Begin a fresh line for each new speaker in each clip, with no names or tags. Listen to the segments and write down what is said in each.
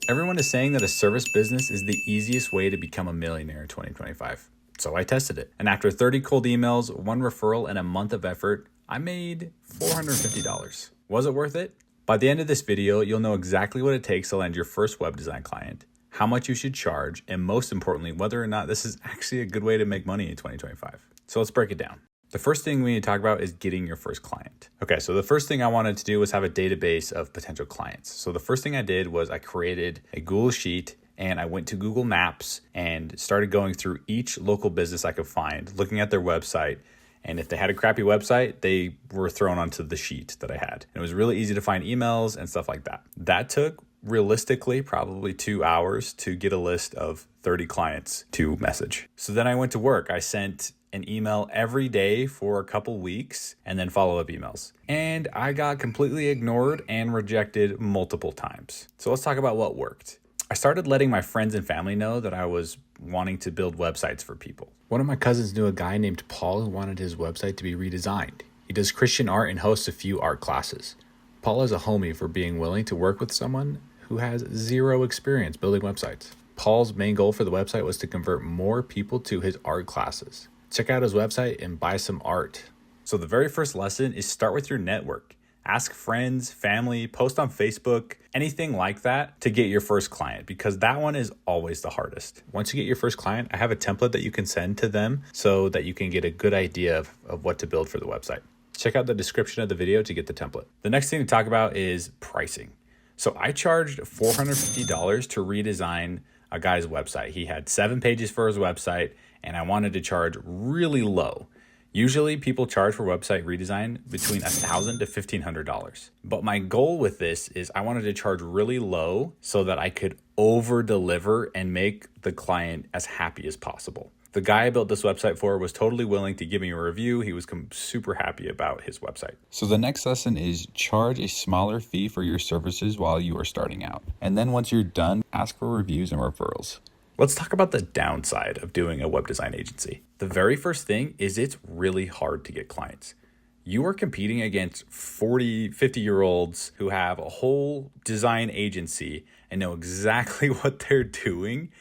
Everyone is saying that a service business is the easiest way to become a millionaire in 2025. So I tested it. And after 30 cold emails, one referral, and a month of effort, I made $450. Was it worth it? By the end of this video, you'll know exactly what it takes to land your first web design client, how much you should charge, and most importantly, whether or not this is actually a good way to make money in 2025. So let's break it down. The first thing we need to talk about is getting your first client. Okay, so the first thing I wanted to do was have a database of potential clients. So the first thing I did was I created a Google Sheet and I went to Google Maps and started going through each local business I could find, looking at their website. And if they had a crappy website, they were thrown onto the sheet that I had. And it was really easy to find emails and stuff like that. That took realistically probably 2 hours to get a list of 30 clients to message. So then I went to work. I sent an email every day for a couple weeks and then follow-up emails. And I got completely ignored and rejected multiple times. So let's talk about what worked. I started letting my friends and family know that I was wanting to build websites for people. One of my cousins knew a guy named Paul who wanted his website to be redesigned. He does Christian art and hosts a few art classes. Paul is a homie for being willing to work with someone who has zero experience building websites. Paul's main goal for the website was to convert more people to his art classes. Check out his website and buy some art. So the very first lesson is start with your network. Ask friends, family, post on Facebook, anything like that to get your first client, because that one is always the hardest. Once you get your first client, I have a template that you can send to them so that you can get a good idea of what to build for the website. Check out the description of the video to get the template. The next thing to talk about is pricing. So I charged $450 to redesign a guy's website. He had 7 pages for his website, and I wanted to charge really low. Usually people charge for website redesign between $1,000 to $1,500. But my goal with this is I wanted to charge really low so that I could over deliver and make the client as happy as possible. The guy I built this website for was totally willing to give me a review. He was super happy about his website.
So the next lesson is charge a smaller fee for your services while you are starting out. And then once you're done, ask for reviews and referrals.
Let's talk about the downside of doing a web design agency. The very first thing is it's really hard to get clients. You are competing against 40, 50-year-olds who have a whole design agency and know exactly what they're doing,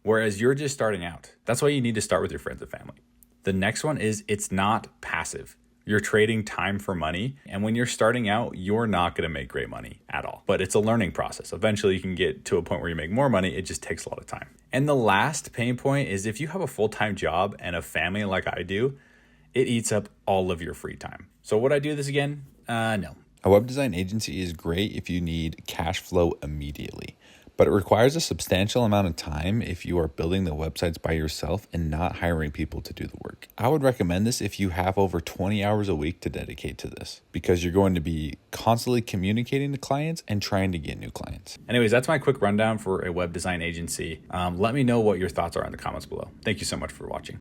whereas you're just starting out. That's why you need to start with your friends and family. The next one is it's not passive. You're trading time for money. And when you're starting out, you're not going to make great money at all. But it's a learning process. Eventually, you can get to a point where you make more money. It just takes a lot of time. And the last pain point is if you have a full-time job and a family like I do, it eats up all of your free time. So would I do this again? No.
A web design agency is great if you need cash flow immediately, but it requires a substantial amount of time if you are building the websites by yourself and not hiring people to do the work. I would recommend this if you have over 20 hours a week to dedicate to this, because you're going to be constantly communicating to clients and trying to get new clients.
Anyways, that's my quick rundown for a web design agency. Let me know what your thoughts are in the comments below. Thank you so much for watching.